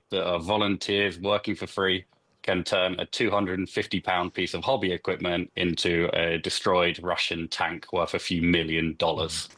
that are volunteers working for free can turn a 250-pound piece of hobby equipment into a destroyed Russian tank worth a few $1 million.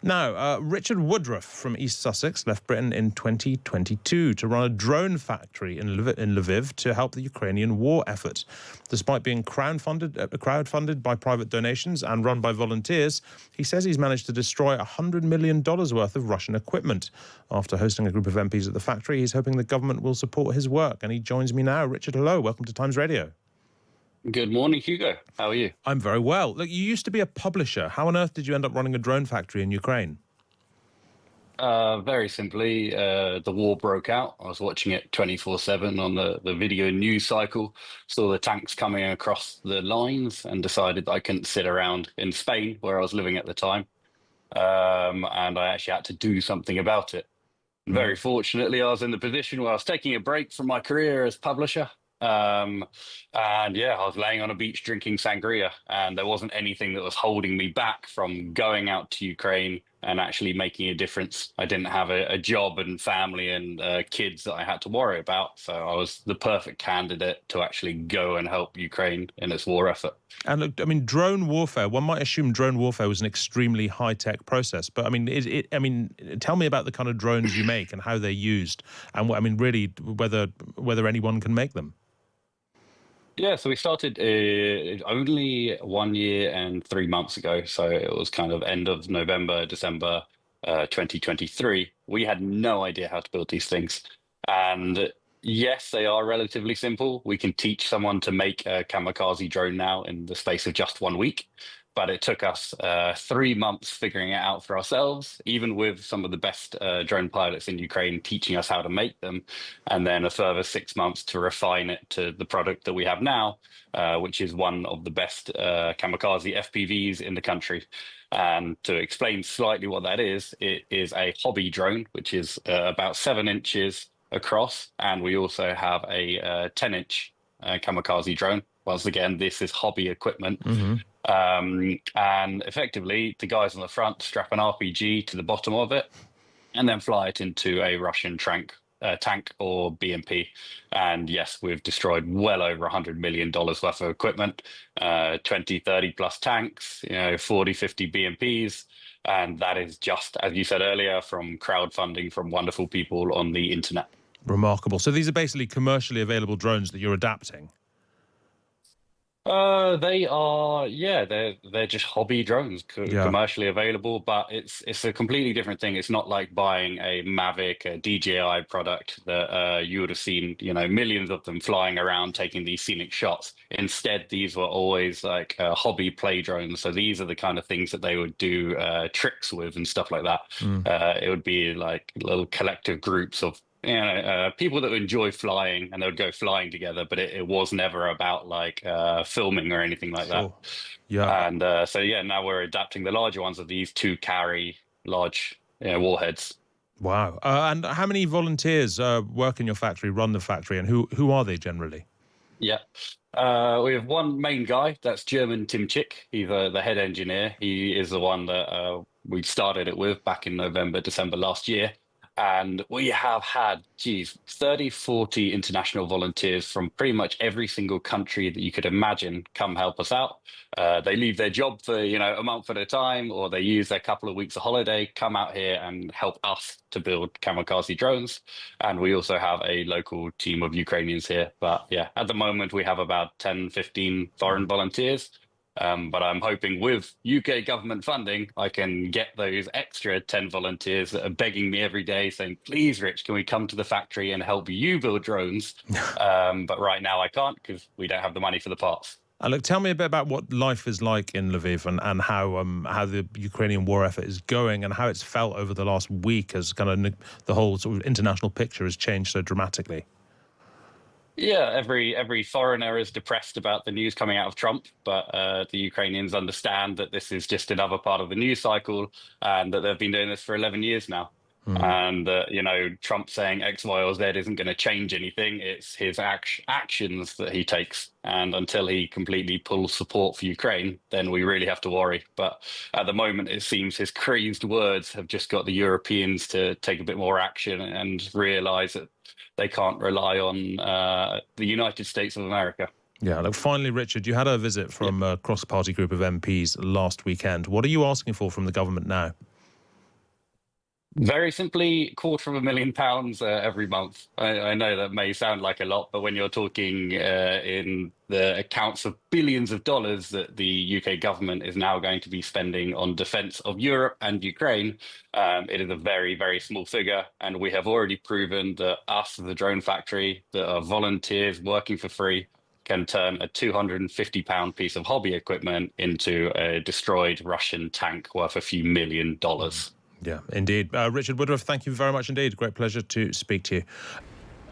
Now, Richard Woodruff from East Sussex left Britain in 2022 to run a drone factory in Lviv to help the Ukrainian war effort. Despite being crowdfunded by private donations and run by volunteers, he says he's managed to destroy $100 million worth of Russian equipment. After hosting a group of MPs at the factory, he's hoping the government will support his work. And he joins me now. Richard, hello. Welcome to Times Radio. Good morning, Hugo. How are you? I'm very well. Look, you used to be a publisher. How on earth did you end up running a drone factory in Ukraine? Very simply, the war broke out. I was watching it 24/7 on the video news cycle, saw the tanks coming across the lines and decided I couldn't sit around in Spain, where I was living at the time. And I actually had to do something about it. Very fortunately, I was in the position where I was taking a break from my career as publisher. And yeah, I was laying on a beach drinking sangria, and there wasn't anything that was holding me back from going out to Ukraine and actually making a difference. I didn't have a job and family and kids that I had to worry about. So I was the perfect candidate to actually go and help Ukraine in its war effort. And look, I mean, drone warfare, one might assume drone warfare was an extremely high-tech process. But I mean, tell me about the kind of drones you make and how they're used. And I mean, really, whether anyone can make them. Yeah, so we started only 1 year and 3 months ago. So it was kind of end of November, December 2023. We had no idea how to build these things. And yes, they are relatively simple. We can teach someone to make a kamikaze drone now in the space of just 1 week. But it took us 3 months figuring it out for ourselves, even with some of the best drone pilots in Ukraine teaching us how to make them, and then a further 6 months to refine it to the product that we have now, which is one of the best kamikaze FPVs in the country. And to explain slightly what that is, it is a hobby drone, which is about 7 inches across, and we also have a 10-inch kamikaze drone. Once again, this is hobby equipment. And effectively, the guys on the front strap an RPG to the bottom of it and then fly it into a Russian tank or BMP. And yes, we've destroyed well over $100 million worth of equipment, 20, 30 plus tanks, 40, 50 BMPs. And that is just, as you said earlier, from crowdfunding from wonderful people on the internet. Remarkable. So these are basically commercially available drones that you're adapting. They are, yeah, they're just hobby drones, commercially available, but it's a completely different thing. It's not like buying a Mavic, a DJI product that you would have seen, millions of them flying around taking these scenic shots. Instead, these were always like hobby play drones. So these are the kind of things that they would do tricks with and stuff like that. It would be like little collective groups of people that enjoy flying, and they would go flying together, but it was never about like filming or anything like that. Yeah. And so now we're adapting the larger ones of these to carry large warheads. Wow. And how many volunteers work in your factory, run the factory, and who are they generally? Yeah. We have one main guy, that's German Tim Chick. He's the head engineer. He is the one that we started it with back in November, December last year. And we have had, 30, 40 international volunteers from pretty much every single country that you could imagine come help us out. They leave their job for, a month at a time, or they use their couple of weeks of holiday, come out here and help us to build kamikaze drones. And we also have a local team of Ukrainians here. But yeah, at the moment, we have about 10, 15 foreign volunteers. But I'm hoping with UK government funding, I can get those extra 10 volunteers that are begging me every day saying, please, Rich, can we come to the factory and help you build drones? But right now I can't because we don't have the money for the parts. And look, tell me a bit about what life is like in Lviv and how the Ukrainian war effort is going and how it's felt over the last week as kind of the whole sort of international picture has changed so dramatically. Yeah, every foreigner is depressed about the news coming out of Trump, but the Ukrainians understand that this is just another part of the news cycle and that they've been doing this for 11 years now. And Trump saying X, Y, or Z isn't going to change anything. It's his actions that he takes, and until he completely pulls support for Ukraine, then we really have to worry. But at the moment, it seems his crazed words have just got the Europeans to take a bit more action and realize that they can't rely on the United States of America. Yeah, look, finally, Richard, you had a visit from a cross-party group of MPs last weekend. What are you asking for from the government now? Very simply, £250,000 every month. I know that may sound like a lot, but when you're talking in the accounts of billions of dollars that the UK government is now going to be spending on defence of Europe and Ukraine, it is a very, very small figure. And we have already proven that us, the drone factory, that are volunteers working for free, can turn a £250 piece of hobby equipment into a destroyed Russian tank worth a few $1 million. Yeah, indeed. Richard Woodruff, thank you very much indeed. Great pleasure to speak to you.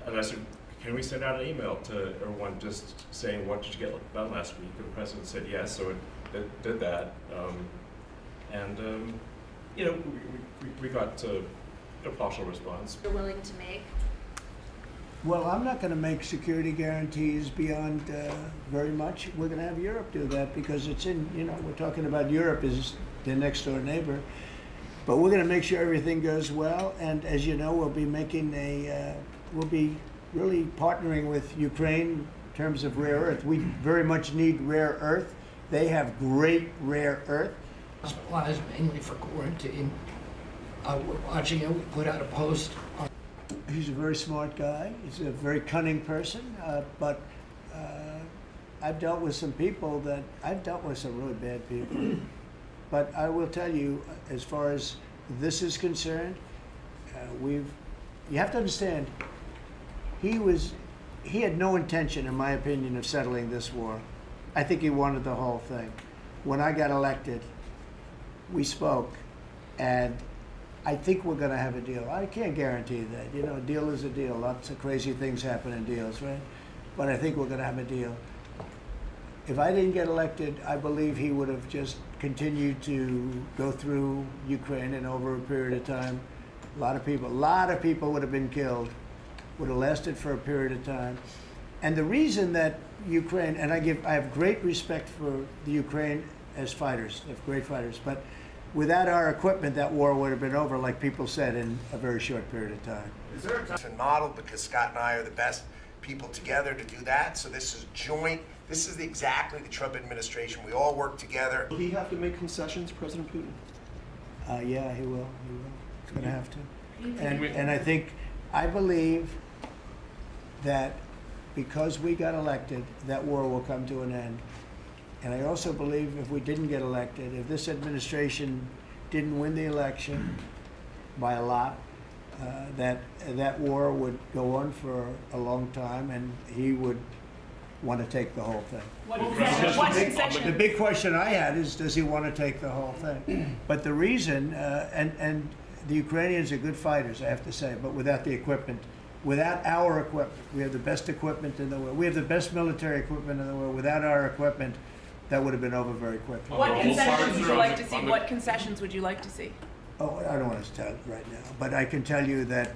And I said, can we send out an email to everyone just saying, what did you get done last week? And the president said yes, so it did that. We got a partial response. You're willing to make? Well, I'm not going to make security guarantees beyond very much. We're going to have Europe do that because it's in, we're talking about Europe as their next door neighbor. But we're going to make sure everything goes well. And as you know, we'll be making we'll be really partnering with Ukraine in terms of rare earth. We very much need rare earth. They have great rare earth. Supplies mainly for quarantine. We're watching it. We put out a post. He's a very smart guy. He's a very cunning person. But I've dealt with some people I've dealt with some really bad people. But I will tell you, as far as this is concerned, you have to understand, he had no intention, in my opinion, of settling this war. I think he wanted the whole thing. When I got elected, we spoke, and I think we're going to have a deal. I can't guarantee that. A deal is a deal. Lots of crazy things happen in deals, right? But I think we're going to have a deal. If I didn't get elected, I believe he would have just continued to go through Ukraine, and over a period of time, a lot of people would have been killed, would have lasted for a period of time. And the reason that Ukraine, and I have great respect for the Ukraine as fighters, they have great fighters, but without our equipment, that war would have been over, like people said, in a very short period of time. Is there a time model, because Scott and I are the best people together to do that? So this is joint. This is exactly the Trump administration. We all work together. Will he have to make concessions, President Putin? Yeah, he will. He's going to have to. And I believe that because we got elected, that war will come to an end. And I also believe if we didn't get elected, if this administration didn't win the election by a lot, that war would go on for a long time, and he would want to take the whole thing. The big question I had is, does he want to take the whole thing? But the reason, and the Ukrainians are good fighters, I have to say, but without the equipment, without our equipment, we have the best equipment in the world. We have the best military equipment in the world. Without our equipment, that would have been over very quickly. What concessions would you like to see? What concessions would you like to see? Oh, I don't want to tell right now, but I can tell you that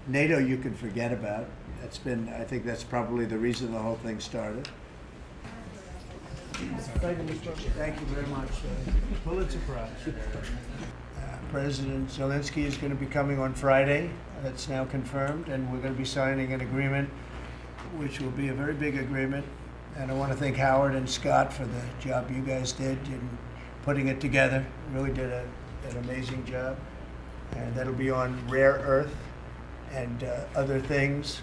NATO you can forget about. I think that's probably the reason the whole thing started. Thank you very much. Pulitzer Prize. President Zelensky is going to be coming on Friday. That's now confirmed, and we're going to be signing an agreement, which will be a very big agreement. And I want to thank Howard and Scott for the job you guys did in putting it together. Really did an amazing job. And that'll be on rare earth and other things.